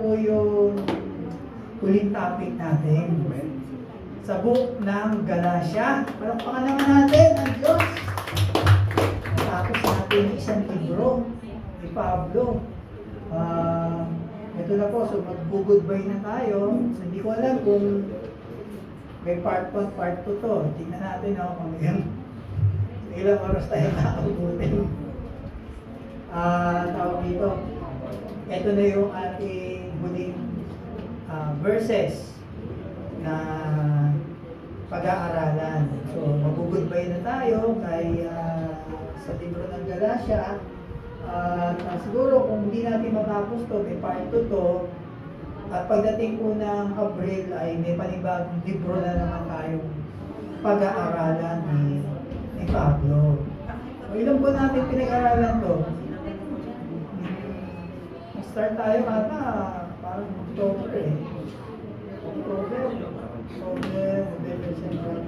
po yung huling topic natin sa book ng Galatia. Palakpakan naman natin ang Diyos. Natapos natin isang libro ni Pablo. Ito na po, so mag-goodbye na tayo. So, hindi ko alam kung may part 1, part 2 to. Tingnan natin kung ilang oras tayo nakaubutin. Tawag dito. Ito na yung ating huling verses na pag-aaralan. So, mag-goodbye na tayo kay sa libro ng Galatia. Siguro kung hindi natin matapos to, may part 2 to. At pagdating po ng Abril ay may panibagong libro na naman tayong pag-aaralan ni Pablo. So, ilan po natin pinag-aaralan to? Start tayo ata parang October October, November, December,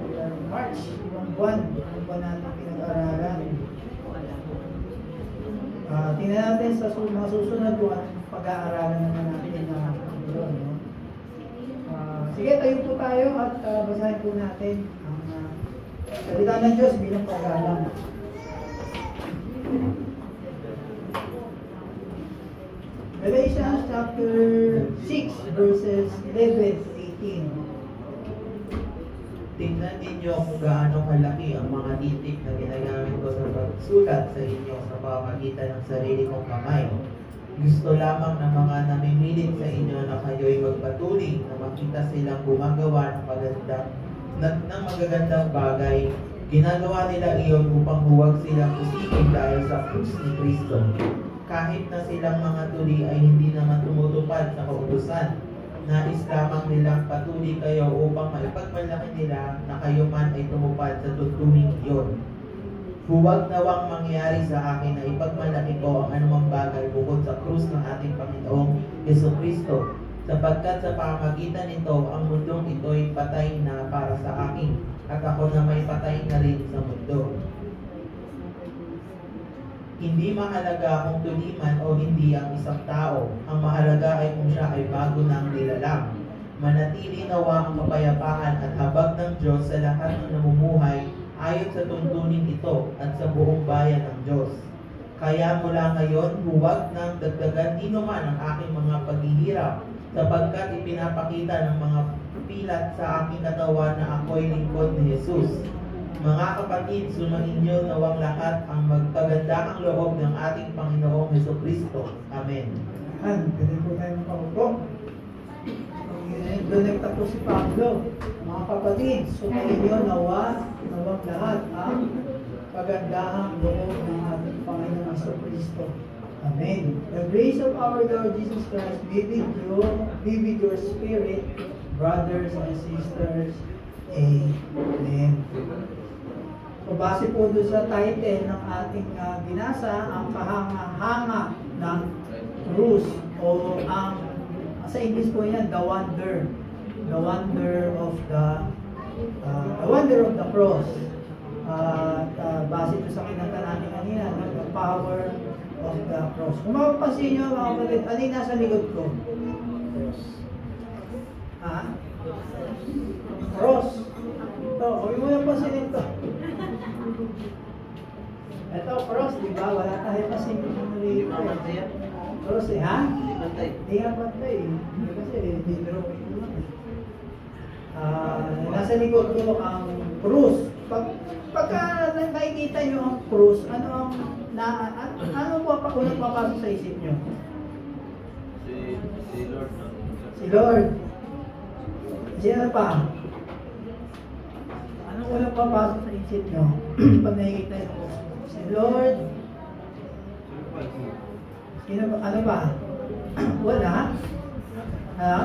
March, ibang buwan. Ano ba natin pinag-aaralan? Tingnan natin sa mga susunod kung anong pag-aaralan naman natin na libro. Sige, tayo po tayo at basahin po natin ang salita ng Diyos bilang pag-aaral. Galatians chapter 6 verses 11-18. Tingnan ninyo kung gaano kalaki ang mga titik na ginagamit ko sa pagsulat sa inyo sa pamamagitan ng sarili kong kamay. Gusto lamang ng mga namimilit sa inyo na kayo'y magpatuloy na makita silang gumagawa ng magagandang bagay. Ginagawa nila iyon upang huwag silang usipin dahil sa krus ni Kristo. Kahit na silang mga tuli ay hindi naman tumutupad sa kautusan. Nais lamang nilang patuloy kayo upang maipagmalaki nila na kayo man ay tumupad sa tuntuning iyon. Huwag nawang mangyari sa akin na ipagmalaki ko ang anumang bagay bukod sa krus ng ating Panginoong Jesucristo, sapagkat sa pamamagitan nito ang mundong ito'y patay na para sa akin, at ako na may patay na rin sa mundo. Hindi mahalaga kung tuliman o hindi ang isang tao. Ang mahalaga ay kung siya ay bago ng nilalang. Manatili nawa ang kapayapaan at habag ng Diyos sa lahat ng namumuhay ayon sa tuntunin ito at sa buong bayan ng Diyos. Kaya mula ngayon, huwag nang dagdagan di naman ang aking mga paghihirap, sapagkat ipinapakita ng mga pilat sa aking katawan na ako'y lingkod ni Jesus. Mga kapatid, sumanin niyo nawang lahat ang magpagandahang loob ng ating Panginoong Jesucristo. Amen. Pwede po tayo makaupo. Doon nagtapos si Pablo. Mga kapatid, sumanin niyo nawang lahat ang pagandahang loob ng ating Panginoong Jesucristo. Amen. The grace of our Lord Jesus Christ be with your spirit, brothers and sisters. Amen. So, base po doon sa title ng ating binasa, ang kahanga-hanga ng krus o ang sa English po yan, the wonder of the cross. Base po sa kinanta natin kanina, the power of the cross. Kung mapapansin nyo, mga kapatid, ano yung nasa likod ko? Cross. Ito, huwag mo yung pansin ito. Ito, cross, di ba? Wala tayo kasi pinamuli ito. Cross ha? Hindi nga patay. Kasi, di-drawing ko lang. Nasa likod ko ang cross. Pagka nakikita nyo ang cross, ano po unang papasok sa isip nyo? Si Lord. Si Lord. Sino pa? Anong unang papasok sa isip nyo? Pag nakikita nyo, si Lord. Sino pa? Ano ba? Wala? Ha?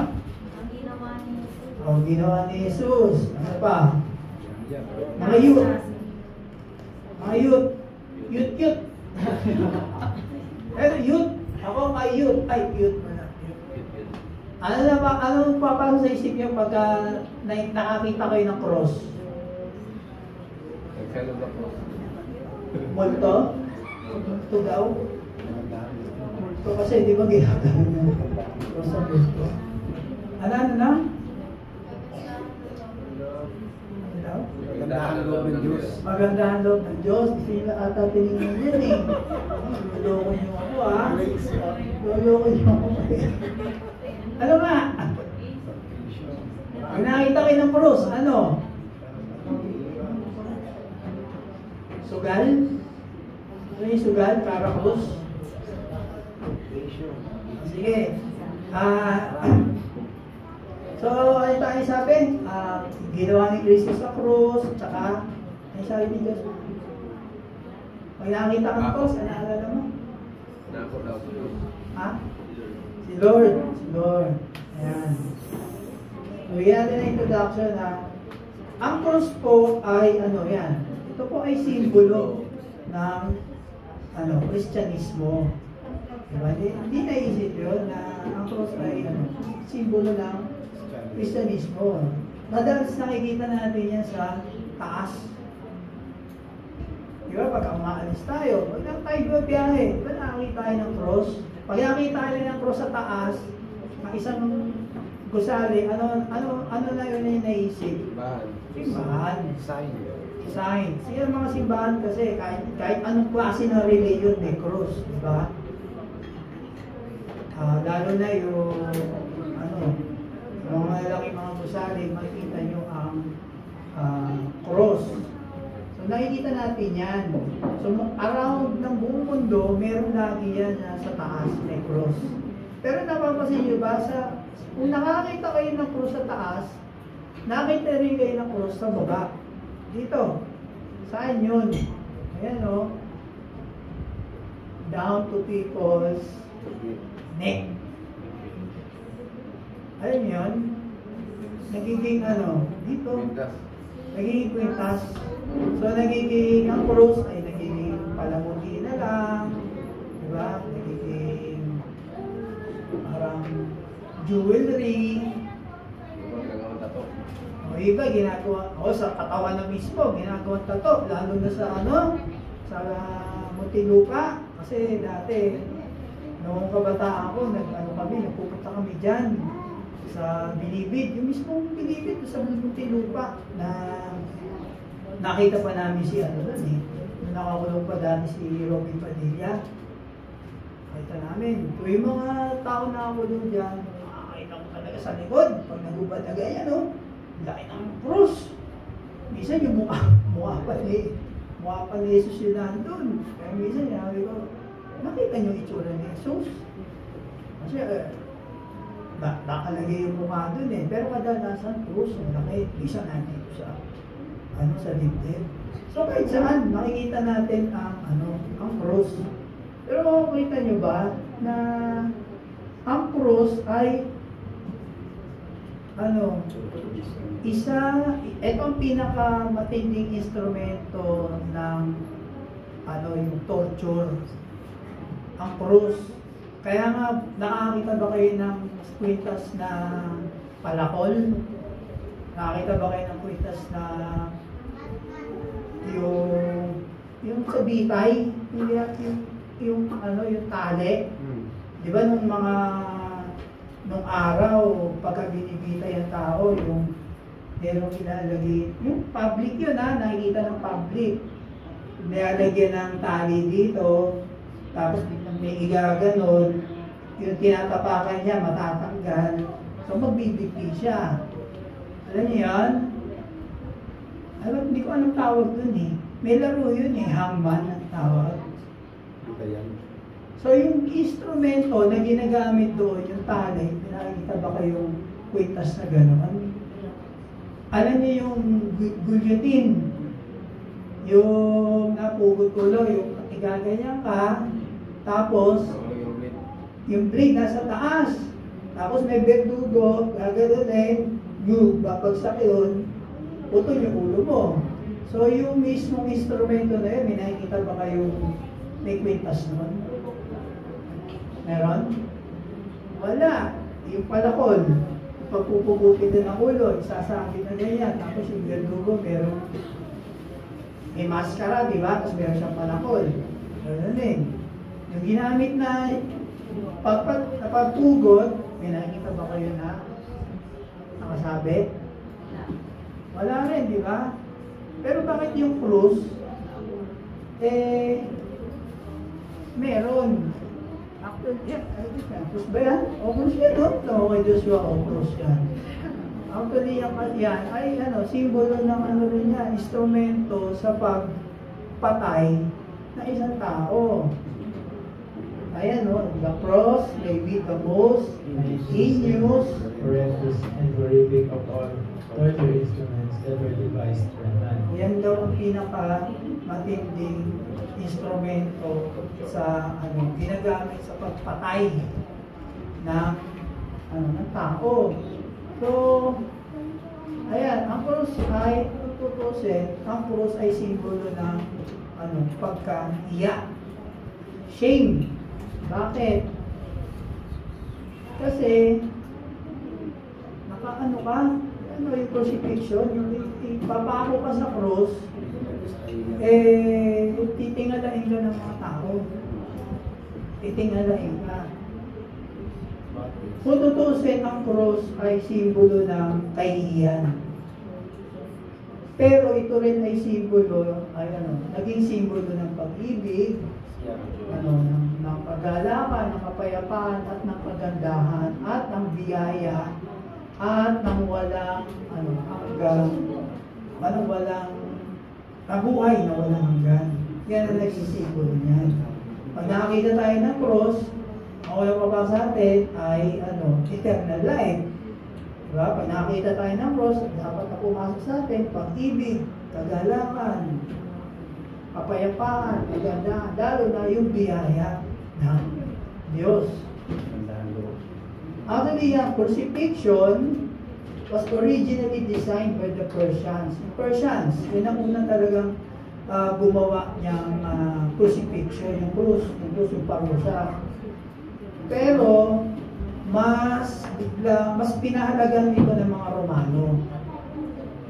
Ang ginawa ni Jesus. Ano pa? Mga youth. Mga youth. Youth. Pero youth. Ako mga youth. Ay, youth. Ano papasok sa isip nyo pagka nakakita kayo ng cross? Multo? Multo daw? Multo kasi di ba ginagawa? Cross of Cristo. Ano na? Ano daw? Magandahan loob ng Diyos. Magandahan loob ng Diyos. Hindi nila ata tinignan yun eh. Luloko niyo ako Luloko niyo ako Ano nga? Pag nakita kayo ng cross, ano? Sugal? Ano yung sugal? Para cross? Sige. So, ano tayo sabi? Ginawa ni Cristo sa cross, tsaka, ano sabi ni Diyos? Pag nakita ka ng cross, ano alala mo? Ha? Si Lord. Si Lord. Ayan. So, yan natin ang introduction na ang cross po ay, ano yan, ito po ay simbolo ng, Kristyanismo. Diba? Hindi naisip yun na ang cross ay, simbolo ng Kristyanismo. Madalas nakikita natin yan sa taas. Diba? Pag umaalis tayo, pag lang tayo biyahe, diba nakakita tayo ng cross? Pag nakakita tayo ng cross sa taas, ang isang gusali, ano na yun yung naisip? Simbahan. Sign. Sige mga simbahan kasi kahit anong klase ng religion may cross, di ba? Lalo na yung mga laki mga gusali, makikita nyo ang cross. So nakikita natin yan. So around ng buong mundo, meron lagi yan na sa taas may cross. Pero napapansin nyo ba, kung nakakita kayo ng cross sa taas, nakita rin kayo ng cross sa baba. Dito. Saan yun? Ayan o. Down to people's neck. Alam yun? Nagiging dito. Nagiging kwintas. So nagiging, ang cross ay nagiging palamuti na lang. Diba? Nagiging parang jewelry. O iba ginagawa, sa katawan na mismo, ginagawa tato, lalo na sa sa Muntinlupa. Kasi dati, noong kabataan ko, nagpupunta kami dyan sa Bilibid. Yung mismong Bilibid, sa Muntinlupa, na nakita pa namin si nung nakakulong pa dati si Robin Padilla. Nakita namin. Kung yung mga tao na nakakulong dyan, makakita ko talaga sa likod. Pag nagubad na ganyan, laki ng cross. Minsan yung mukha pa ni Jesus yun nandun. Kaya minsan sabi ko, nakita niyo itsura ni Jesus. Kasi nakalagay yung mukha dun eh. Pero kadalasan cross, laki. Minsan nandito sa dibdib. So kahit saan, makikita natin ang cross. Pero makikita niyo ba na ang cross ay ito ang pinakamatinding instrumento ng yung torture, ang cross. Kaya nga, nakakita ba kayo ng kwintas na palakol? Nakakita ba kayo ng kwintas na yung sa bitay, yung tali? Di ba nung araw, pagka binibitay ang tao, yung merong ilalagay, yung public yun nakikita ng public. Nilalagyan ng tali dito, tapos may igaganon, yung tinatapakan niya, matatanggal, so magbibigti siya. Alam niyo yan? Hindi ko anong tawag dun eh. May laro yun eh, hangman ang tawag. So yung instrumento na ginagamit doon, yung tali, nakikita ba kayong kwintas na gano'n? Alam niyo yung guillotine, yung napugot-ulo, yung igaganyan ka, tapos yung blade nasa taas, tapos may berdugo, gagano'n babagsak yun, putol yung ulo mo. So yung mismong instrumento na yun, may nakikita ba kayong may kwintas nun? Meron? Wala. Yung palakol, pagpupugupin din ang ulo, isasabi na niya yan. Tapos yung verdugo, may maskara, di ba? Tapos meron siyang palakol. Ganun din. Yung ginamit na pagpugot, May nakikita ba kayo na nakasabit? Wala rin, di ba? Pero bakit yung krus? Meron. Actually, krus ba yan? O krus yan, no? No, kay Joshua, o krus yan. Actually, yan ay simbolo ng rin yan, instrumento sa pagpatay ng isang tao. Ayan, no? The cross may be the most heinous, and horrific of all torture instruments ever devised by man. Yan daw ang pinaka-matinding instrumento sa ginagamit sa pagpatay ng tao. So, ayan, ang cross ay ang cross ay simbolo ng pagka-iyak. Shame. Bakit? Kasi nakaano ka? Yung crucifixion, yung ipapako ka sa cross, titingalain ka ng mga tao. Titingalain ka. Kung tutusin, ang cross ay simbolo ng kahihiyan. Pero ito rin ay simbolo, naging simbolo ng pag-ibig, ng paggalakan, ng kapayapaan, at ng kagandahan, at ng biyaya, at ng walang walang kabuhay na walang hanggan. Yan ang nagsisimbolo niyan. Pag nakakita tayo ng cross, ang wala pa ba sa atin ay eternal life. Diba? Pag nakakita tayo ng cross, dapat na pumasok sa atin pag-ibig, kagalakan, kapayapaan, kagandahan, lalo na yung biyaya ng Diyos. Actually, ang crucifixion was originally designed by the Persians. The Persians, yun ang unang talagang gumawa niyang crucifixion, yung krus, yung parusa. Pero, mas pinahalagan ito ng mga Romano,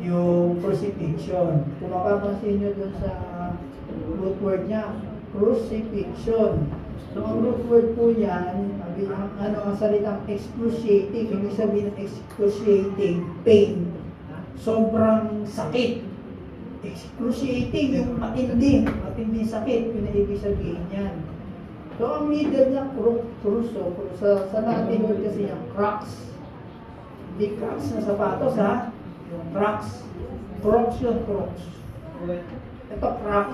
yung crucifixion. Kung mapapansin nyo dun sa root word niya, crucifixion. So, ang root word po yan, ang salitang excruciating, ibig sabihin ng excruciating, pain, sobrang sakit. Excruciating, yung matinding sakit, yun ang ibig sabihin yan. So, ang middle niya, cruso, sa Latin word kasi yung crux. Hindi crux na sapatos, ha? Yung crux. Crux yun, crux. Ito, crux.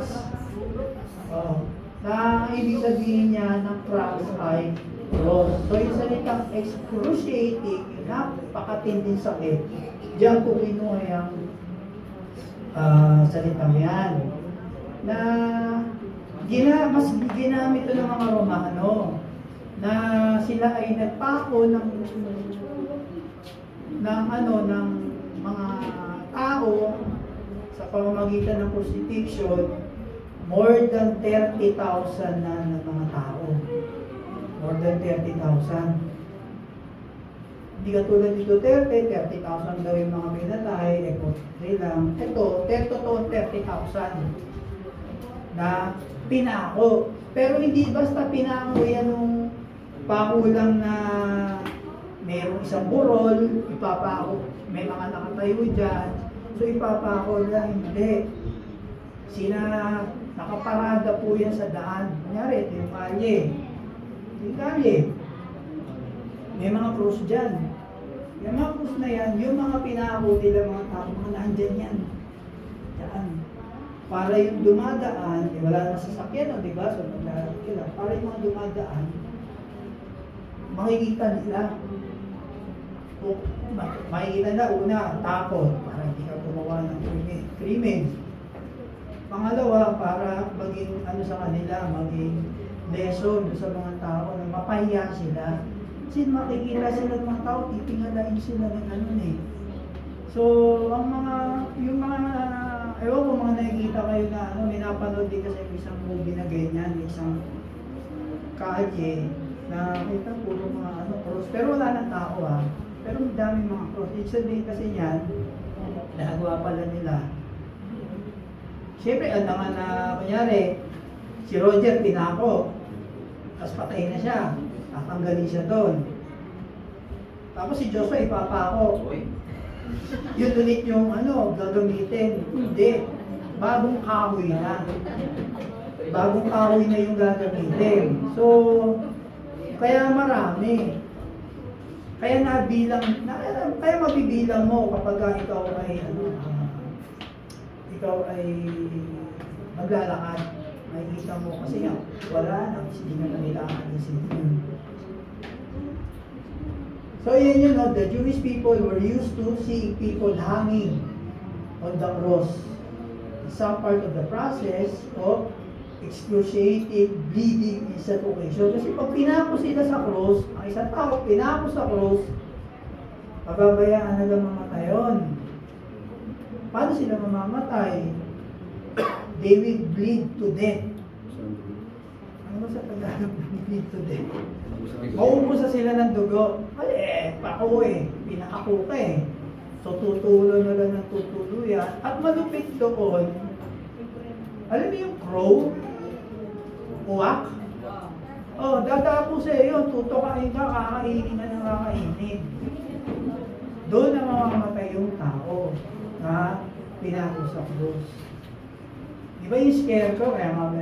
Na ibig sabihin niya ng crux ay cross. So, yung salitang excruciating, napakatinding sakit, diyan ko kinuha yung salitang yan. Na mas ginamit ito ng mga Romano na sila ay nagpako ng mga tao sa pamamagitan ng crucifixion. More than 30,000 na ng mga tao. More than 30,000. Hindi katulad ni Duterte, 30,000 daw yung mga pinatay, lang. Ito, 30,000 na pinako. Pero hindi basta pinako yan nung pakulang na mayroong isang burol, ipapako, may mga nakatayo dyan, so ipapako lang, hindi. Nakaparada po yan sa daan. Kunyari, ito yung kalye. Yung kalye. May mga krus dyan. Yung mga krus na yan, yung mga pinako nila mga tao, mga naandyan yan. Daan. Para yung dumadaan, wala na sasakyan, di ba? So, para yung mga dumadaan, makikita nila. Makikita na, una, takot. Para hindi ka gumawa ng krimen. Pangalawa, para maging sa kanila, maging lesson sa mga tao na mapahiya sila. Kasi makikita sila ng mga tao, titingalain sila ng So, yung mga nakikita kayo na may napanood din kasi isang movie na ganyan, isang kalye, na kita puro mga cross. Pero wala ng tao Pero ang daming mga cross. Ibig sabihin kasi yan, nagawa pala nila. Siyempre, kunyari, si Roger pinako, tapos patay na siya, tatanggalin siya doon. Tapos si Joshua ipapako. Yun ulit yung gagamitin. Hindi. Bagong kahoy na. Bagong kahoy na yung gagamitin. So, kaya marami. Kaya kaya mabibilang mo kapag ikaw ay maglalakad. Makikita mo kasi nga, wala na. Hindi na kailangan ng safety. So yun the Jewish people were used to seeing people hanging on the cross. Some part of the process of excruciating, bleeding in suffocation. Kasi pag pinako sila sa cross, ang isang tao pinako sa cross, pababayaan na lang mamatay yun. Paano sila mamamatay? They will bleed to death. Ano ba sa Tagalog bleed to death? Mauubusan sila ng dugo. Pako pinakako ka So tutulo na lang ng tutuluyan. At malupit doon, alam mo yung crow? Uwak? Dadapo sa iyo, tutukain ka, kakainin na ng kakainin. Doon na mamamatay yung tao na pinako sa krus. Di ba yung scarecrow? Kaya nga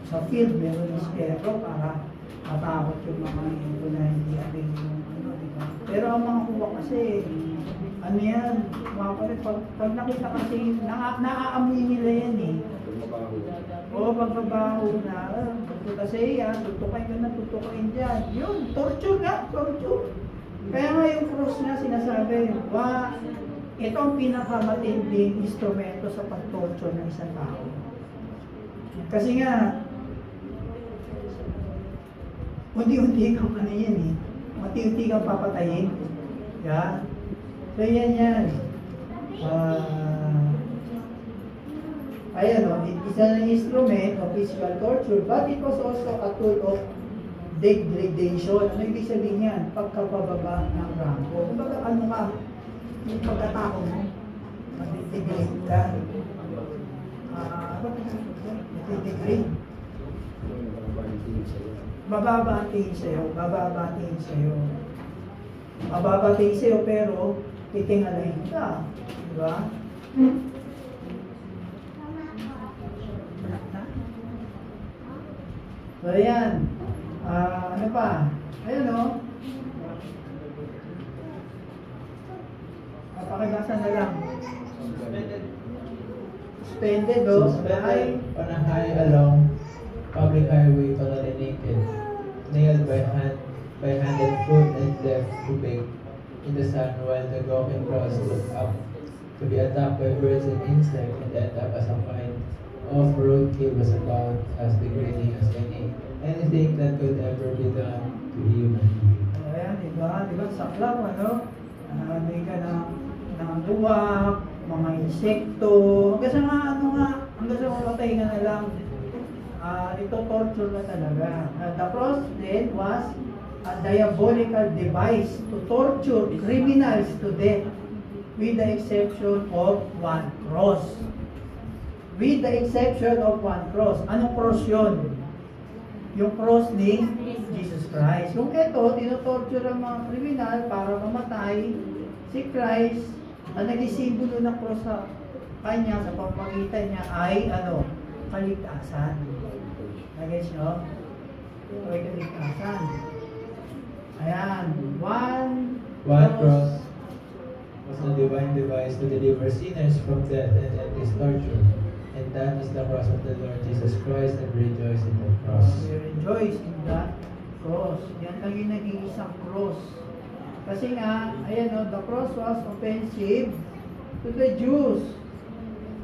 sa field, meron yung scarecrow para matakot yung mga ito na hindi aling yung diba? Pero ang mga kuwa kasi, yan, mga kapatid, pag nakita kasi, naaamoy nila yan pagbabaho na, kasi tutukain ka na, tutukain dyan. Yun, torture nga, torture. Kaya nga yung cross na sinasabi, ito ang pinakamatinding instrumento sa pag-torture ng isang tao. Kasi nga, unti-unti kang yan Unti-unti kang papatayin. Yeah. So yan. Isa ng instrument of physical torture, but it was also a tool of degradation. Ano ibig sabihin yan? Pagkapababa ng rango. Kumbaga, yung pagkatao mo, mag-degrade ka. Mag-degrade. Mababatiin sa'yo. Mababatiin sa'yo, pero titingalahin ka. Diba? So, ayan. Ano pa? Ayan, Napakagasan na lang. Suspended, on a high along public highway, totally naked, nailed by hand and foot and left to bake in the sun while the broken cross looked up to be attacked by birds and insects and end up as a kind of roadkill was about as degrading as anything that could ever be done to human being. Ayan, diba? Saklap, hindi ka ng buwak, mga insekto, hanggang sa mamatay ka na lang. Ito torture na talaga. The cross then was a diabolical device to torture criminals to death with the exception of one cross. With the exception of one cross. Anong cross yun? Yung cross ni Jesus Christ. Yung ito, tinotorture ang mga kriminal para mamatay. Si Christ, ang nagisimbolo ng cross sa kanya, sa pamamagitan niya ay kaligtasan. Nag-gets nyo? Ito ay kaligtasan. Ayan. One cross was a divine device to deliver sinners from death and endless torture. And that is the cross of the Lord Jesus Christ, and rejoice in that cross. We rejoice in that cross. Yan lang yung nag-iisang cross. Kasi nga, the cross was offensive to the Jews.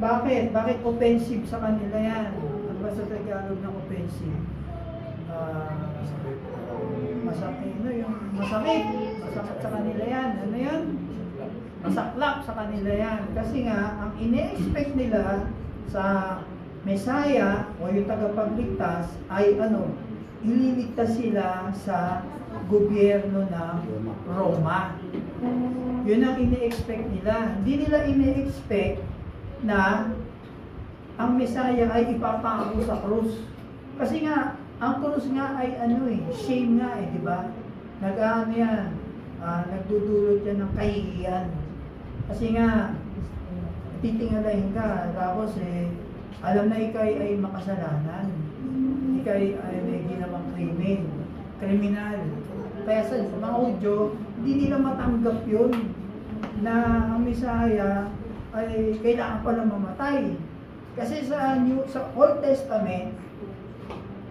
Bakit? Bakit offensive sa kanila yan? Ano ba sa Tagalog ng offensive? Masakit sa kanila yan. Ano yan? Masaklap sa kanila yan. Kasi nga, ang ine-expect nila sa Messiah o yung tagapagligtas ay ililigtas sila sa gobyerno ng Roma. Yun ang ine-expect nila. Hindi nila ine-expect na ang Messiah ay ipapako sa krus. Kasi nga, ang krus nga ay shame nga di ba? Yan. nagdudulot yan ng kahihiyan. Kasi nga, titingalahin ka, tapos alam na ikaw ay makasalanan. Ikaw ay may ginawang kriminal. Kaya sa mga Hudyo, hindi nila matanggap yun na ang Mesaya ay kailangan pala mamatay. Kasi sa Old Testament,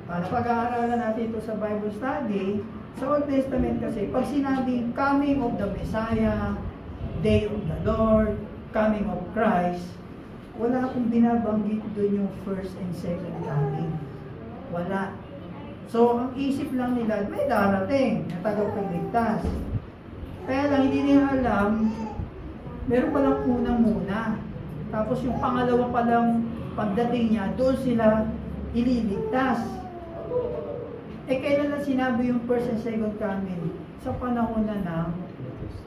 napag-aaralan natin ito sa Bible study, sa Old Testament kasi, pag sinabing coming of the Messiah, Day of the Lord, coming of Christ, wala akong binabanggit doon yung first and second coming. Wala. So, ang isip lang nila, may darating na tagapagligtas. Kaya lang, hindi nila alam, meron palang unang muna. Tapos yung pangalawa palang pagdating niya, doon sila ililigtas. Kailan na sinabi yung first and second coming? Sa panahon na ng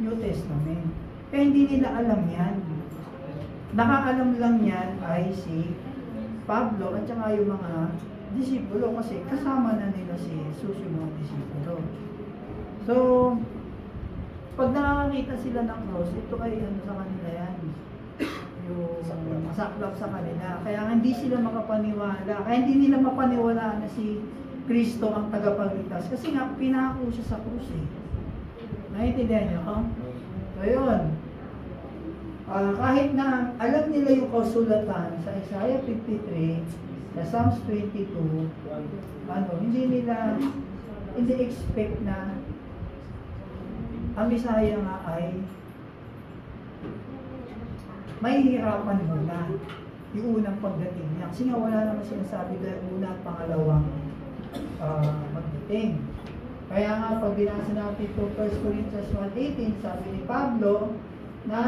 New Testament. Kaya hindi nila alam yan. Nakaalam lang yan ay si Pablo at saka yung mga disipulo kasi kasama na nila si Jesus yung mga disipulo. So, pag nakakakita sila ng cross, ito ay sa kanila yan. Yung masaklap sa kanila. Kaya hindi sila makapaniwala. Kaya hindi nila mapaniwalaan na si Kristo ang tagapagligtas. Kasi nga, pinako siya sa krus eh. Naintindihan niyo ko? So, yun. Kahit na alam nila yung kasulatan sa Isaiah 53, sa Psalms 22, hindi expect na ang Messiah nga ay mahihirapan muna yung unang pagdating niya. Kasi nga wala naman sinasabi dahil unang pangalawang pagdating. Kaya nga pag binasa natin ito 1 Corinthians 1:18, sabi ni Pablo na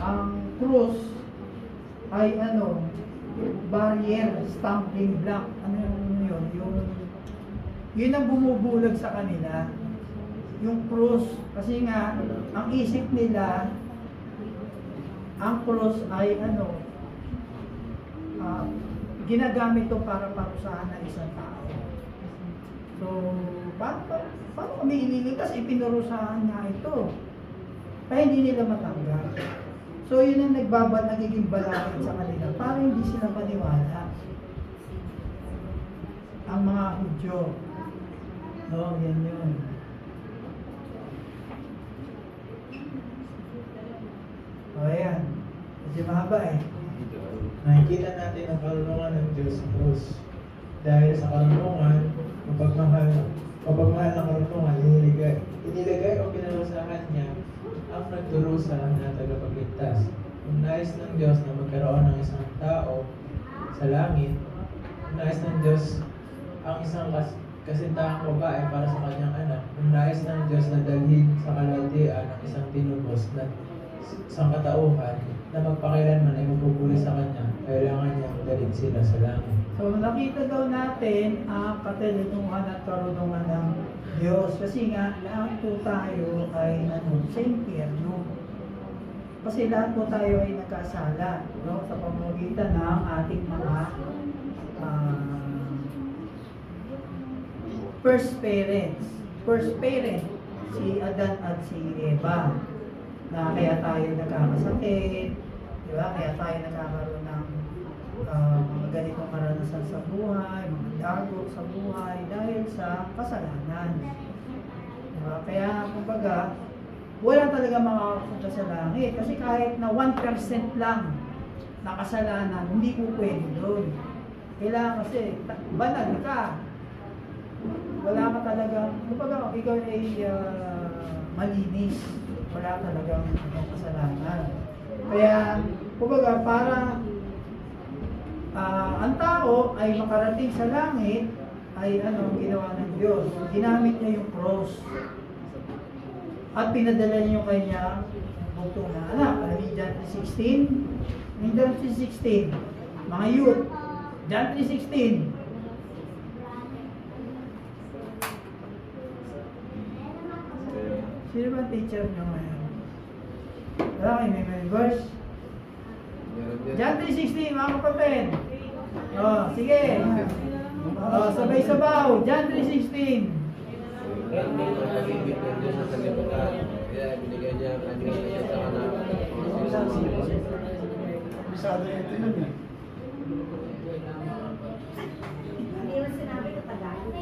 ang cross ay barrier, stumbling block. Ano yun? Yun ang bumubulag sa kanila. Yung cross, kasi nga ang isip nila ang cross ay ginagamit to para parusahan ng isang tao. So, paano kami ililigtas? Ipinarusahan nga ito. Kaya hindi nila matanggap. So, yun ang nagiging balakid sa kanila para hindi sila maniwala. Ang mga Hudyo. No, yan yun. O, ayan. Kasi mahaba eh. Nakikita natin ang karunungan ng Diyos sa krus. Dahil sa karunungan, mapagmahal ng karunungan, inilagay o pinarusahan niya ang nagdurusa na tagapagligtas. Kung nais ng Diyos na magkaroon ng isang tao sa langit, kung nais ng Diyos ang isang kasintahang babae para sa kanyang anak, kung nais ng Diyos na dalhin sa kalaldian ang isang tinubos na isang katauhan na magpakilanman ay magpupuli sa kanya, kailangan niyang dalhin sila sa langit. So, nakita daw natin ang katalungan at karunungan ng Diyos. Kasi nga, lahat po tayo ay sa impyerno. Kasi lahat po tayo ay nagkasala, no? Sa pamamagitan ng ating mga first parents. First parent, si Adan at si Eva. Na kaya tayo nagkakasakit, di ba? Kaya tayo nagkakaroon ng mga ganitong karanasan sa buhay, mga dago sa buhay dahil sa kasalanan. Diba? Kaya, kumbaga, wala talaga makakapunta sa langit. Kasi kahit na 1% lang na kasalanan, hindi po pwede doon. Kailangan kasi, banal ka. Wala ka talaga, kumbaga, ikaw ay malinis. Wala talagang kasalanan. Kaya, kumbaga, para ang tao ay makarating sa langit, ay ginawa ng Diyos. Ginamit niya yung cross. At pinadala niya yung kanya bugtong na anak. Alam niyo, John 3:16? John 3:16. Mga youth, John 3:16. Sino ba teacher nyo ngayon? Wala kayo, may verse? John 3:16, mga kapatid. Sige. Sabay-sabaw. John 3:16. Hindi ko pag-ibig ng Diyos sa kalimutan. Kaya binigay niya ang kanyang sa anak. Bisado ito yun eh. Hindi mo sinabi na Tagalog.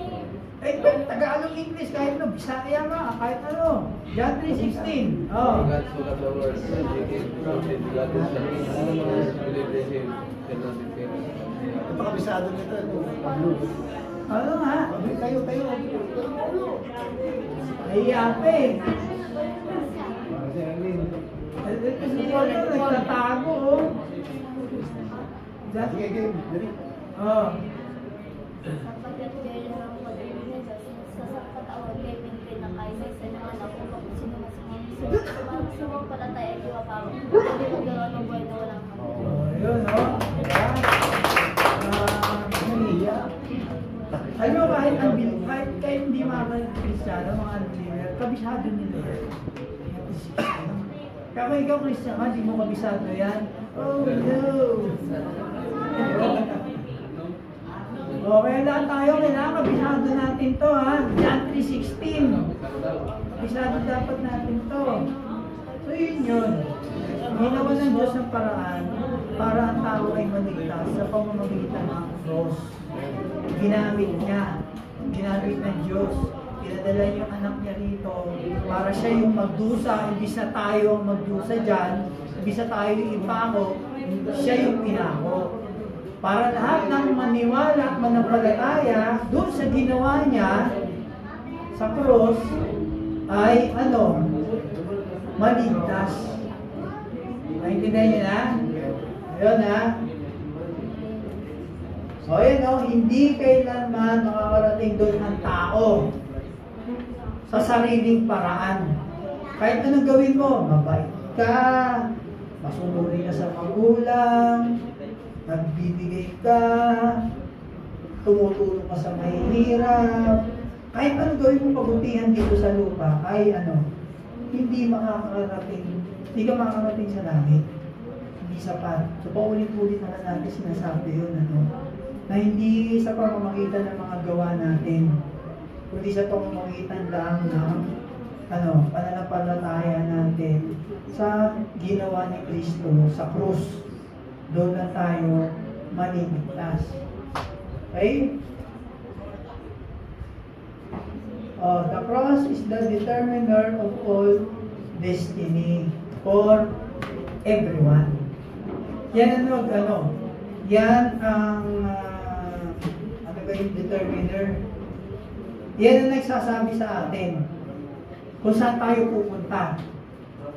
Eh, Tagalog, English, kahit ano, Bisaya nga, kahit ano. John 3:16. Oh. God so loved the world, and He gave His begotten Son. Believe in Him, shall not be saved. Ito kabisado nito. Pablo. Ano nga? Tayo. Nahiya pa eh. Si Erlene. Kasi ano, nagtatago oh. Sige, game. Dali. Oh. Sapagkat kayo ng pag-ibig ng Diyos, sa katawag kayo pinakay sa isa ng anak ko, kung sino masumampalataya ay iwapawag. Hindi magkaroon ng buhay na walang hanggan. Oh, yun oh. Diba? Nahiya. Alam mo, kahit hindi mga Kristiyano, mga unbeliever, kabisado nila yan. Kaya kung ikaw Kristiyano ka, hindi mo kabisado yan. Oh no! Okay, lahat tayo, kailangan kabisado natin to ha. John 3:16. Kabisado dapat natin to. So yun. Ginawa ng Diyos ng paraan para ang tao ay maligtas sa pamamagitan ng cross. Ginamit ng Diyos. Pinadala yung anak niya rito para siya yung magdusa, imbis na tayo ang magdusa dyan, imbis na tayo yung ipako, siya yung pinako. Para lahat ng maniwala at manampalataya doon sa ginawa niya sa cross ay maligtas. Naintindihan niyo na? Ayun ha? So ayun hindi kailanman makakarating doon ang tao sa sariling paraan. Kahit anong gawin mo, mabait ka, masunuri ka sa magulang, nagbibigay ka, tumutulong ka sa mahihirap, kahit anong gawin mo pabutihan dito sa lupa ay hindi ka makakarating sa langit. Hindi sapat. So paulit-ulit na natin sinasabi yun, na hindi sa pamamagitan ng mga gawa natin, kundi sa pamamagitan lang ng pananampalataya natin sa ginawa ni Kristo sa krus. Doon na tayo maligtas. Okay? The cross is the determiner of all destiny for everyone. Yan yan ang yung determiner. Yan ang nagsasabi sa atin kung saan tayo pupunta.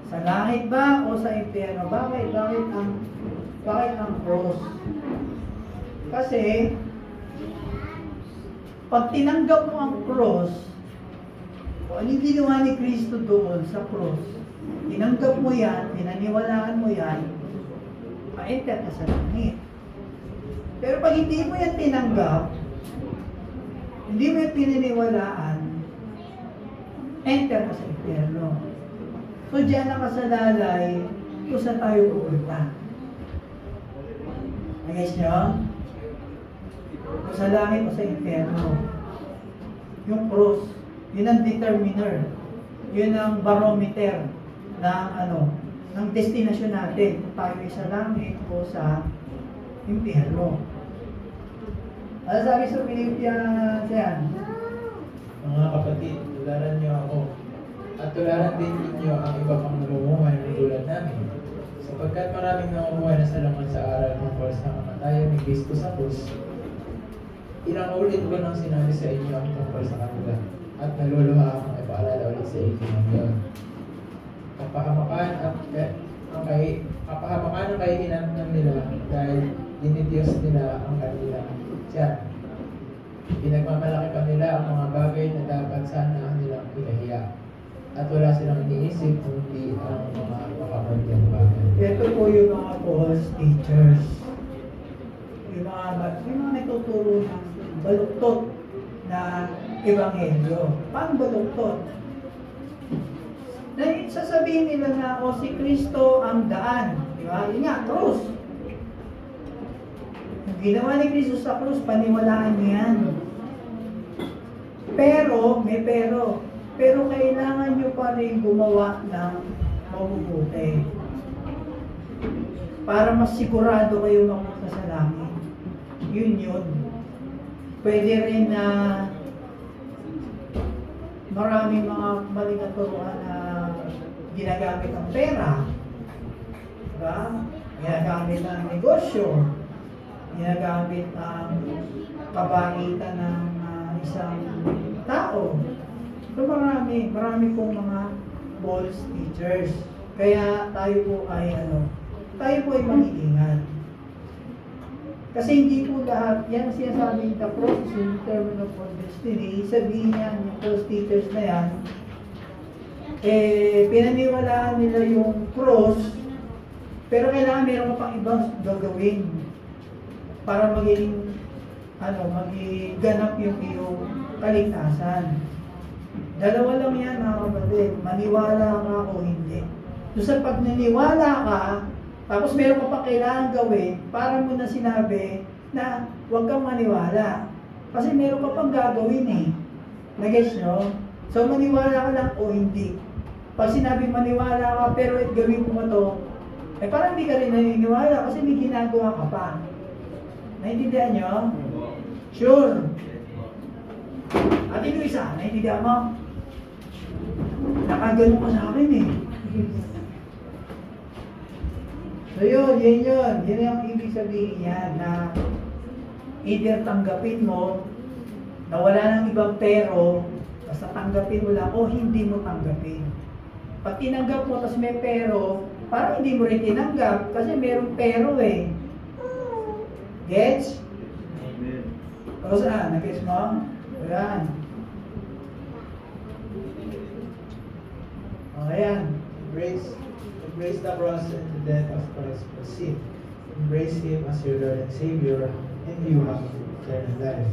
Sa langit ba o sa impyerno? Bakit ang cross? Kasi pag tinanggap mo ang cross, kung ano yung ginawa ni Kristo doon sa cross, tinanggap mo yan, pinaniwalaan mo yan, ma-enter ka sa langit. Pero pag hindi mo yan tinanggap, hindi mo yung pinaniwalaan, enter ka sa impyerno. So diyan nakasalalay kung saan tayo pupunta. Nag-guess nyo? Kung sa langit o sa impyerno. Yung cross, yun ang determiner. Yun ang barometer ng destinasyon natin. Kung tayo ay sa langit o sa impyerno. Ano sabi sa Philippians yan? Mga kapatid, tularan niyo ako. At tularan din ninyo ang iba pang namumuhay ng tulad namin. Sapagkat maraming namumuhay na salaman sa aral tungkol sa kamatayan ni Kristo sa krus. Ilang ulit ko nang sinabi sa inyo ang tungkol sa kanila. At naluluha akong ipaalala ulit sa inyo ng yun. Kapahamakan ang kahihinan nila dahil dinidiyos nila ang kanilang tiyan. Pinagmamalaki pa nila ang mga bagay na dapat sana nilang pinahiya. At wala silang iniisip kundi ang mga makamadyang bagay. Ito po yung mga false teachers. Yung mga nagtuturo ng baluktot na ebanghelyo. Paano baluktot? Sasabihin nila na si Kristo ang daan. Di ba? Yun nga, krus. Yung ginawa ni Kristo sa krus, paniwalaan niyo yan. Pero, may pero. Pero kailangan nyo pa rin gumawa ng mabubuti. Para mas sigurado kayo mapunta sa langit. Yun. Pwede rin na maraming mga maling naturuan na ginagamit ang pera. Diba? Ginagamit ang negosyo. Ginagamit ang kabaitan ng isang tao. So marami pong mga false teachers. Kaya tayo po ay mag-iingat. Kasi hindi po lahat, yan ang sinasabing the process in determinant of destiny, sabihin niya, yung false teachers na yan, pinaniwalaan nila yung cross, pero kailangan meron ka pang ibang gagawin para maging ganap yung iyong kaligtasan. Dalawa lang yan, mga kapatid, maniwala ka o hindi. So sa pag naniwala ka, tapos meron ka pa kailangan gawin, para mo na sinabi na huwag kang maniwala. Kasi meron ka pang gagawin eh. Nag-gets nyo? So maniwala ka lang o hindi. Pag sinabi maniwala ka pero gawin mo to, parang hindi ka rin naniniwala kasi may ginagawa ka pa. Naintindihan nyo? Sure. At yung isa, naintindihan mo? Nakagano ka sa akin eh. So yun. Yun yung ibig sabihin yan na either tanggapin mo na wala nang ibang pero, basta tanggapin mo lang o hindi mo tanggapin. Pag tinanggap mo tapos may pero, parang hindi mo rin tinanggap kasi merong pero eh. Gets? Amen. O saan? Nag-gets mo? Ayan. Ayan. Embrace the cross and the death of Christ for sin. Embrace Him as your Lord and Savior, and you have eternal life.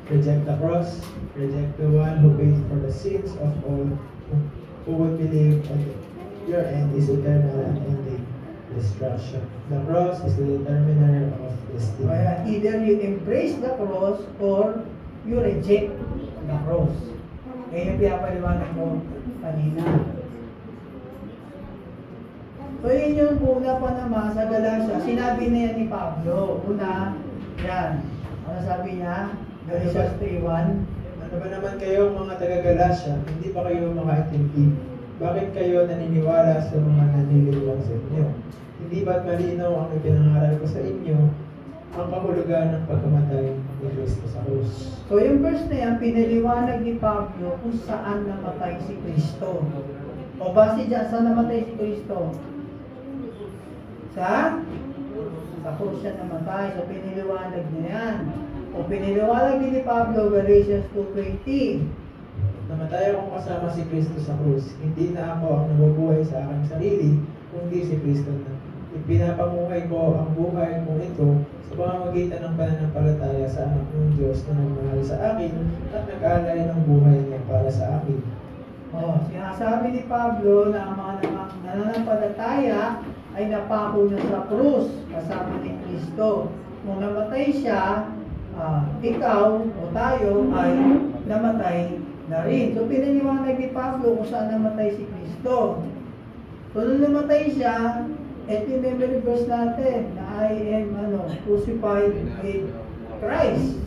Reject the cross, reject the one who paid for the sins of all who would believe, and your end is eternal and ending destruction. The cross is the determiner of destiny. Ayan. Either you embrace the cross or you reject the cross. Kaya yung pinapaliwanag ko kanina. So yun yung una pa naman sa Galatia. Sinabi na yan ni Pablo. Una, yan. Ano sabi niya? Galatians 3:1. Ano ba naman kayo mga taga-Galasya, hindi pa kayo makaintindi? Bakit kayo naniniwala sa mga nanliliwag sa inyo? Hindi ba't malinaw ang ipinangaral ko sa inyo ang kahulugan ng pagkamatay ni Kristo sa krus? So yung verse na yan, pinaliwanag ni Pablo kung saan namatay si Kristo. O base dyan, saan namatay si Kristo? Sa krus siya namatay. So piniliwanag niya yan. O piniliwanag din ni Pablo, Galatians 2:20. Namatay akong kasama si Kristo sa krus. Hindi na ako ang nabubuhay sa aking sarili, kundi si Kristo na. Ipinapamuhay ko ang buhay kong ito sa pamamagitan ng pananampalataya sa anak ng Diyos na nagmahal sa akin at nag-alay ng buhay niya para sa akin. Sinasabi ni Pablo na ang mga nananampalataya ay napako na sa krus kasama ni Kristo. Kung namatay siya, ikaw o tayo ay namatay na rin. So pinaniwanag ni Pablo kung saan namatay si Kristo. So nung namatay siya, ito yung memory verse natin na I am crucified with Christ.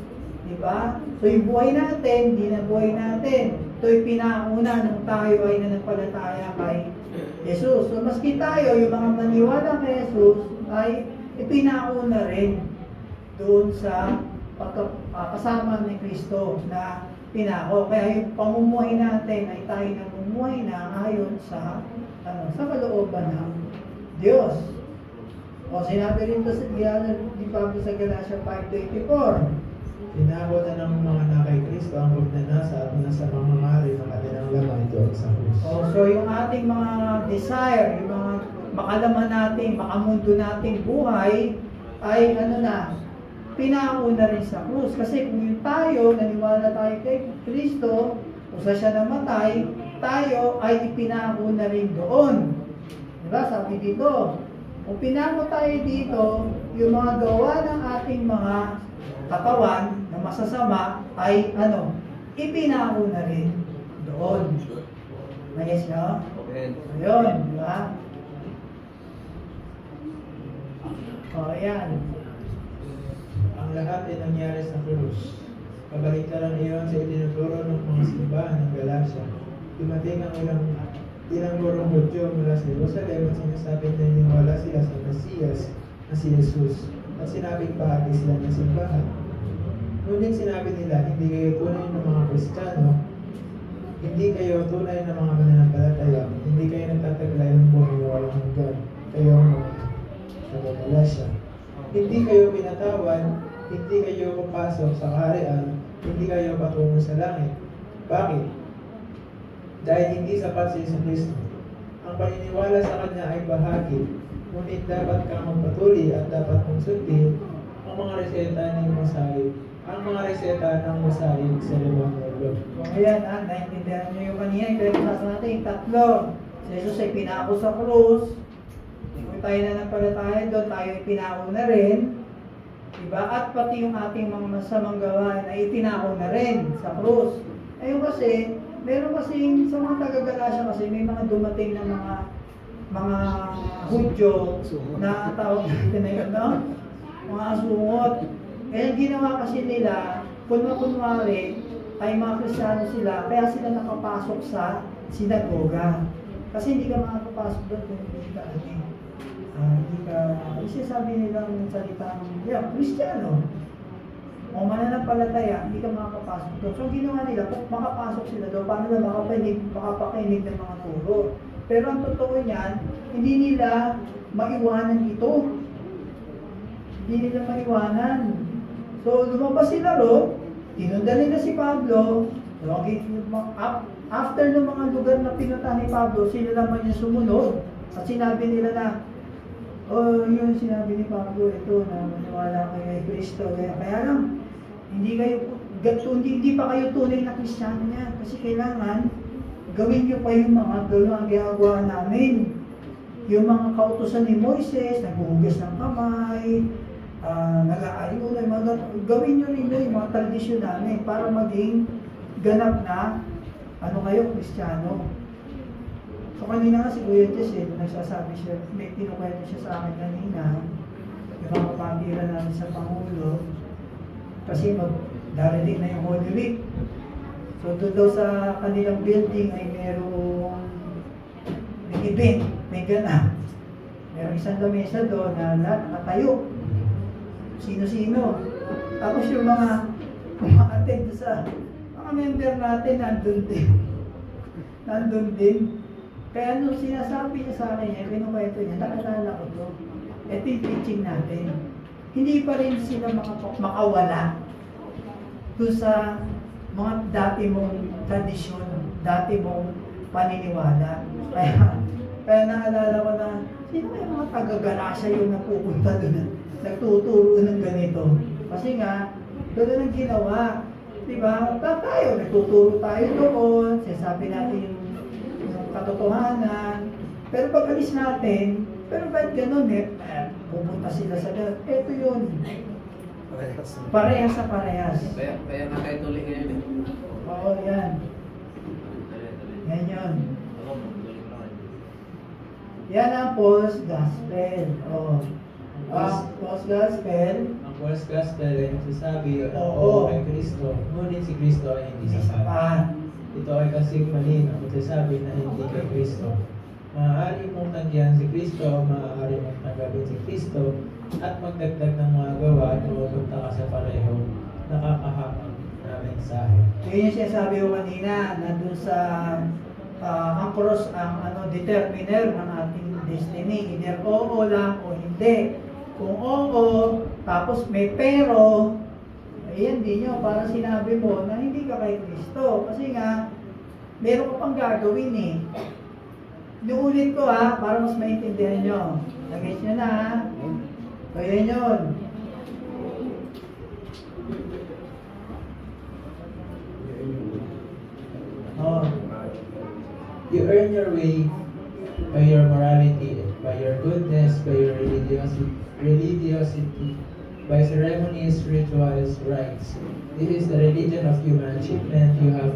Diba? So yung buhay natin, di na buhay natin. Ito yung pinauna nung tayo ay nananampalataya kay Jesus. So maski tayo, yung mga maniwala kay Jesus, ay ipinauna rin doon sa kasama ni Kristo na pinako. Kaya yung pamumuhay natin ay tayo namumuhay na ayon sa kalooban ng Diyos. O sinabi rin ito ni Pablo sa Galatia 5:24. Tinako na ng mga nakay Kristo ang pagnanasa at nasa mamamari ng kanilang laman doon sa krus. So yung ating mga desire, yung mga makalaman natin, makamundo nating buhay, ay pinako na rin sa krus. Kasi kung yung tayo, naniwala tayo kay Kristo, kung sa siya namatay, tayo ay ipinako na rin doon. Diba? Sabi dito, kung pinako tayo dito, yung mga gawa ng ating mga katawan na masasama ay ipinako na rin doon. Nagets nyo? Amen. Ayun, di ba? O, ayan. Ang lahat ay nangyari sa krus. Kabaliktaran iyon sa itinuturo ng mga simbahan ng Galacia. Dumating ang ilang gurong Hudyo mula sa Jerusalem at sinasabi na niniwala sila sa Mesiyas na si Jesus at sinabing bahagi sila ng simbahan. Ngunit sinabi nila, hindi kayo tunay ng mga Kristiyano, hindi kayo tunay ng mga mananampalataya, hindi kayo nagtataglay ng buhay na walang hanggan, kayo ang mga taga-Galacia. Hindi kayo pinatawan, hindi kayo papasok sa kaharian, hindi kayo patungo sa langit. Bakit? Dahil hindi sapat si Jesucristo. Ang paniniwala sa Kanya ay bahagi, ngunit dapat kang magpatuloy at dapat mong sundin ang mga reseta ng Mosaic. Ang mga reseta ng Mosaic sa limang Lord. O, ayan, naintindihan nyo yung kanina, yung pinag-class natin, tatlo. Si Jesus ay pinako sa krus. Kung tayo na nampalataya doon, tayo ay pinako na rin. Diba? At pati yung ating mga masamang gawain ay itinako na rin sa krus. Ayun kasi, meron kasing sa mga taga-Galacia kasi may mga dumating na mga Hudyo na tawag natin na yun, no? Mga asungot. Kaya ginawa kasi nila, kunwari, ay mga Kristiyano sila, kaya sila nakapasok sa sinagoga. Kasi hindi ka makakapasok doon kung hindi ka sabi nilang salitang, Kristiyano. O mananampalataya, hindi ka makakapasok doon. So, ginawa nila, kung makapasok sila doon, paano na makapakinig ng mga turo. Pero ang totoo niyan, hindi nila maiwanan ito. Hindi nila maiwanan. So, lumabas sila ro, tinunda nila si Pablo, after ng mga lugar na pinunta ni Pablo, sila naman yung sumunod. At sinabi nila na, yun sinabi ni Pablo, ito na maniwala kayo kay Kristo. Kaya lang, hindi pa kayo tunay na Kristiyano niya. Kasi kailangan, gawin nyo pa yung mga ginagawa namin. Yung mga kautusan ni Moises, naghuhugas ng kamay, nag-aayunan, gawin nyo rin yung mga tradisyon namin para maging ganap na kayo, Kristiyano. So kanina nga si Kuya Jess, nagsasabi siya, may kinukwento siya sa akin kanina, yung mga kapatira namin sa Pangulo, kasi darating na yung Holy Week. So doon daw sa kanilang building ay may event, may ganap. Merong isang lamesa doon na lahat nakatayo. Sino-sino. Tapos yung mga attend sa mga member natin nandun din. Kaya nung sinasabi niya sa akin, pinukwento niya, nakalala ko to. Ito yung teaching natin. Hindi pa rin sila makawala doon sa mga dati mong tradisyon, dati mong paniniwala. Kaya naalala ko na, sino yung mga taga-Galacia yung napupunta doon, nagtuturo ng ganito. Kasi nga, doon ang ginawa. Diba? Tayo, nagtuturo tayo doon, sasabi natin yung katotohanan. Pero pag alis natin, pero ba't ganun pupunta sila sa ganun. Ito yun. Parehas sa parehas. Kaya nga kayo tuloy ngayon Oo, yan. Yan yun. Yan ang false gospel. False gospel. Ang false gospel ay nagsasabi Oo. kay Kristo, ngunit si Kristo ay hindi sapat. Sapat. Ito ay kasing mali na magsasabi na hindi kay Kristo. Maaari mong tanggihan si Kristo, maaari mong tanggapin si Kristo, at magdagdag ng mga gawa na mapunta ka sa pareho nakakahamang na mensahe. Yun yung sinasabi ko kanina, nandun sa ang cross, ang determiner ng ating destiny. Either oo lang o hindi. Kung oo, tapos may pero, ayan din nyo, para sinabi mo na hindi ka kay Kristo. Kasi nga, meron ka pang gagawin eh. Inuulit ko para mas maintindihan nyo. Nag-gets nyo na Kaya yun. You earn your way by your morality, by your goodness, by your religiosity, by ceremonies, rituals, rites. This is the religion of human achievement. You have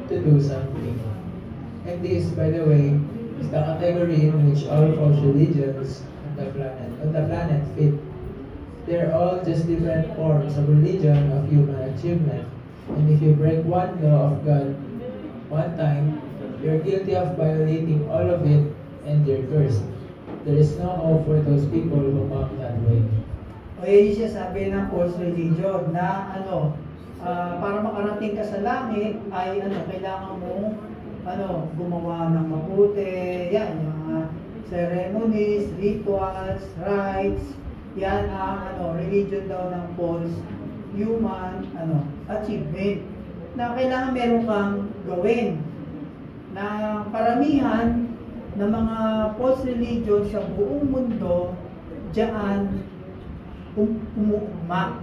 to do something. And this, by the way, is the category in which all false religions on the planet fit. They're all just different forms of religion of human achievement. And if you break one law of God one time, you're guilty of violating all of it and you're cursed. There is no hope for those people who come that way. O yun siya sabi ng false religion na para makarating ka sa langit ay kailangan mo gumawa ng mabuti, yan, yung mga ceremonies, rituals, rites, yan ang religion daw ng false human achievement na kailangan meron kang gawin. Na paramihan ng mga false religion sa buong mundo diyan umuugma.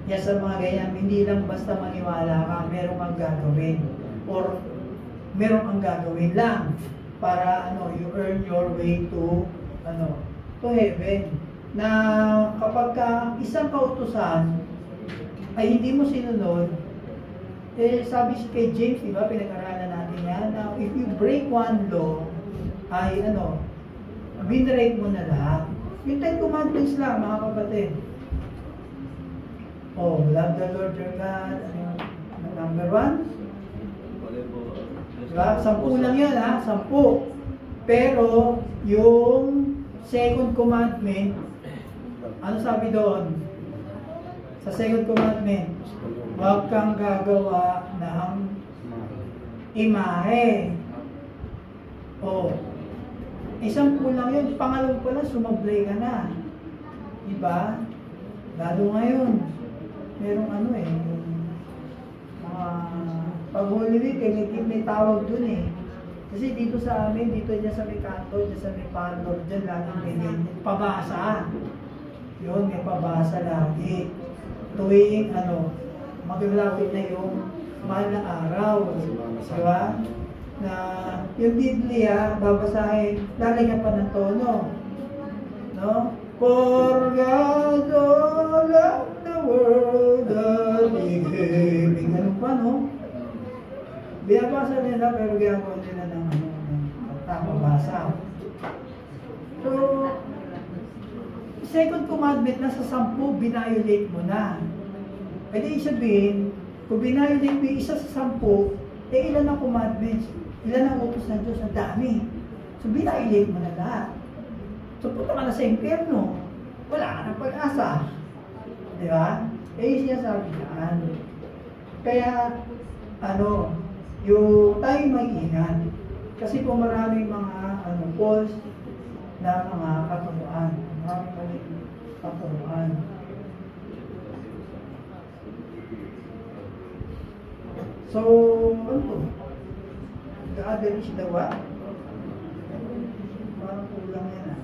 Yan sa mga ganyan, hindi lang basta maniwala ka, meron kang gagawin or meron kang gagawin lang para you earn your way to heaven. Na kapag isang kautusan ay hindi mo sinunod, sabi kay James, di ba, pinag-aralan natin yan, na if you break one law, ay binrake mo na lahat. Yung 10 commandments lang, mga kapatid. Love the Lord your God, number 1. Diba? 10 lang yun, 10. Pero, yung second commandment, ano sabi doon? Sa second commandment, huwag kang gagawa ng imahe. Isang kulang yun. Pangalawang pala, sumablay ka na. Diba? Lalo ngayon, merong yung mga pag-Holy Week, may tawag dun eh. Kasi dito sa amin, dito dyan sa may kanto, dyan sa may palor, dyan laging may ganyan. Pabasa. Yun, may pabasa lagi. Tuwing maglalapit na yung mahal na araw. Diba? Na yung Biblia, babasahin, lalagyan pa ng tono. No? For God so loved the world that He gave. Ganun pa, no? Binabasa nila, pero ginagawa nila ng pabasa. So, second commandment na sa 10, binayolate mo na. Pwede sabihin, kung binayolate mo yung isa sa 10, ilan ang commandments? Ilan ang utos ng Diyos? Ang dami. So, binayolate mo na lahat. So, punta ka na sa impyerno. Wala ka ng pag-asa. Di ba? Siya sabi dyan. Kaya, yung tayo mag-ingat. Kasi po maraming mga false na mga katuruan. Maraming maling katuruan. So, the other is the what? Parang kulang yan dali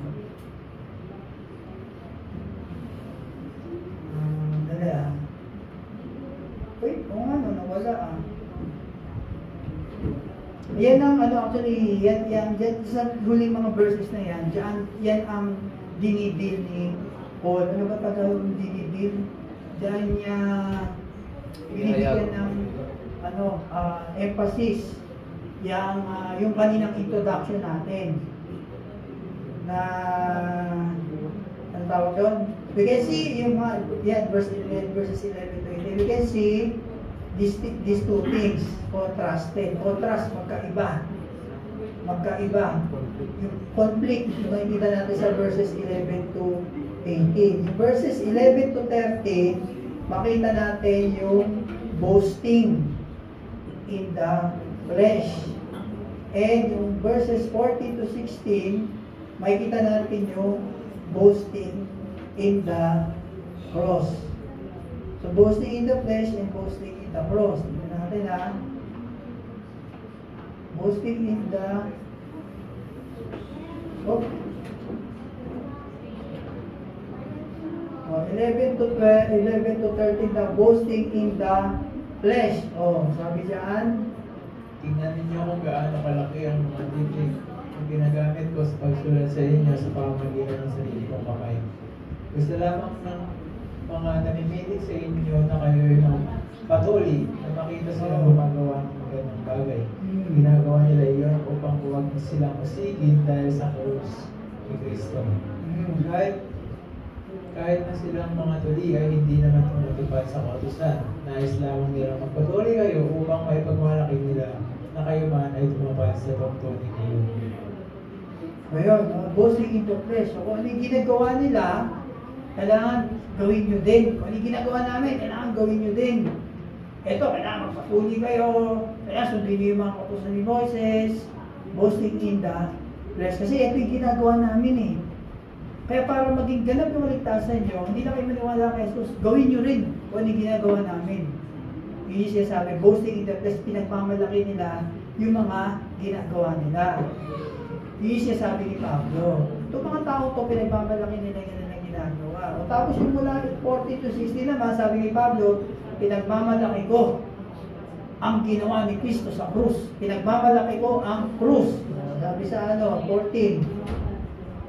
Uy, nawala Yan ang actually, yan sa huling mga verses na yan, yan ang dinidil ni Paul. Ano ba Tagalog ng dinidil? Diyan niya binibigyan ng emphasis yung kaninang introduction natin na ang tawag doon. We can see verses 11 to 18. We can see these two things contrasted. Contrast, magkaiba. Yung conflict, yung nakikita natin sa verses 11 to 18. Yung verses 11 to 13, makita natin yung boasting in the flesh. And yung verses 14 to 16, makikita natin yung boasting in the cross. So, boasting in the flesh and boasting in the cross. Tignan natin boasting in the 11 to 13 the boasting in the flesh. Sabi diyan, tingnan ninyo kung gaano kalaki ang mga titik na ginagamit ko sa pagsulat sa inyo sa pamamagitan ng sarili kong kamay. Gusto lamang ng mga namimilig sa inyo na kayo ng patuloy na makita sila gumagawa ng magandang bagay. Ginagawa nila iyon upang huwag silang masigin dahil sa krus ni Kristo. Kahit na silang mga tuli ay hindi naman tumutupad sa kautusan. Nais lamang nilang magpatuloy kayo upang maipagmalaki nila na kayo man ay tumupad sa tungtunin niyo. Ngayon, boasting in the flesh. So, kung ano yung ginagawa nila, kailangan gawin nyo din. Kung ano yung ginagawa namin, kailangan gawin nyo din. Ito, kailangan magpatuloy kayo. Kailangan sundin nyo yung mga kautusan ni Moses. Boasting in the flesh. Kasi ito yung ginagawa namin eh. Kaya para maging ganap yung maligtasan nyo, hindi na kayo maniwala kay Jesus, gawin nyo rin kung ano yung ginagawa namin. Yun yung sinasabi, boasting in the flesh, pinagmamalaki nila yung mga ginagawa nila. Yun yung sinasabi ni Pablo. Itong mga tao to, pinagmamalaki nila yan na ginagawa. O tapos yung mula 40 to 60 naman, sabi ni Pablo, pinagmamalaki ko ang ginawa ni Kristo sa krus. Pinagmamalaki ko ang krus. Sabi sa 14.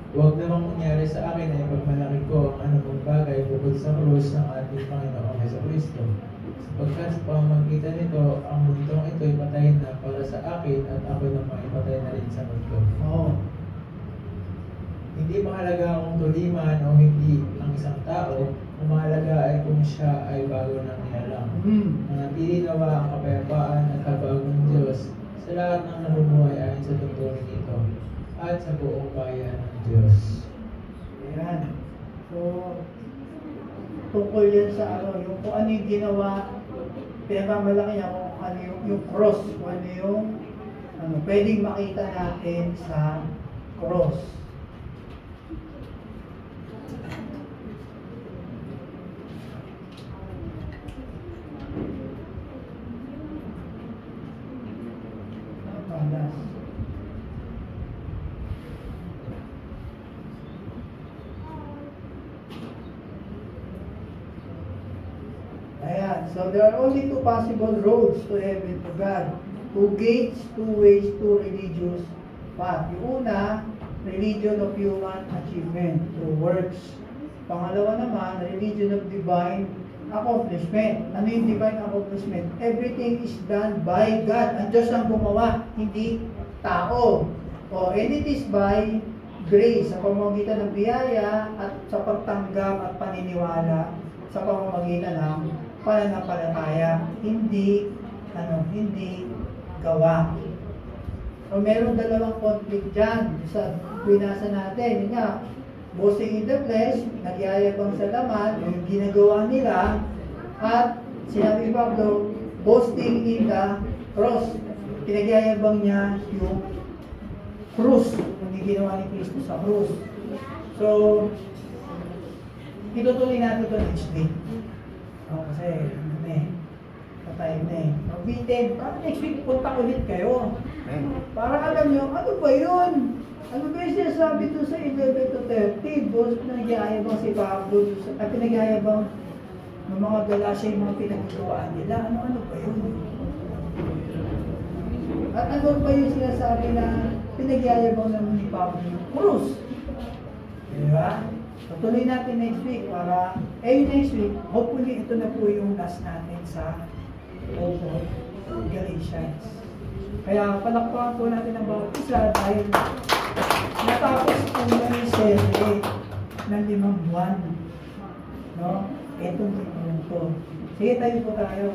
Huwag namang mangyari sa akin ay pagmalaki ko ang anumang bagay bukod sa krus ng ating Panginoong Jesucristo. Sapagkat sa pamamagitan nito, ang mundong ito ay patay na para sa akin at ako naman ay patay na rin sa mundo. Oo. Hindi mahalaga kung tuliman o hindi ang isang tao, ang mahalaga ay kung siya ay bago ng nilalang. Manatili nawa ang kapayapaan at kabagong Diyos sa lahat ng namumuhay ayon sa tuntunin nito at sa buong bayan ng Diyos. Ayan. So, tungkol yan sa yung kung ano yung ginawa, pinagmamalaki niya kung ano yung cross, kung ano yung pwedeng makita natin sa cross. So there are only two possible roads to heaven to God. Two gates, two ways, two religious path. Yung una, religion of human achievement through works. Pangalawa naman, religion of divine accomplishment. Ano yung divine accomplishment? Everything is done by God. Ang Diyos ang gumawa, hindi tao. And it is by grace, sa pamamagitan ng biyaya at sa pagtanggap at paniniwala sa pamamagitan ng pananampalataya, hindi gawa. So meron dalawang conflict dyan sa binasa natin. Yun nga, boasting in the flesh, nagyayabang sa laman, yung ginagawa nila, at sinabi ni Pablo, boasting in the cross. Pinagyayabang niya yung krus, yung ginawa ni Kristo sa krus. So, itutuloy natin ito next week. Kasi, patay na eh. Bitin, para next week punta ulit kayo. Para alam nyo, ano ba yun? Ano ba yung sinasabi ito sa 11 to 30? Boss, pinagyayabang si Pablo, at pinagyayabang ng mga Galasya yung mga pinagkawaan nila. Ano ba yun? At ano ba yung sinasabi na pinagyayabang naman ni Pablo yung krus? Diba? Tutuloy natin next week para, next week, hopefully ito na po yung last natin sa Galatians. Kaya palakpakan po natin ang bawat isa dahil natapos po na yung serye ng 5 buwan. No? Itong ito. Sige, tayo po tayo.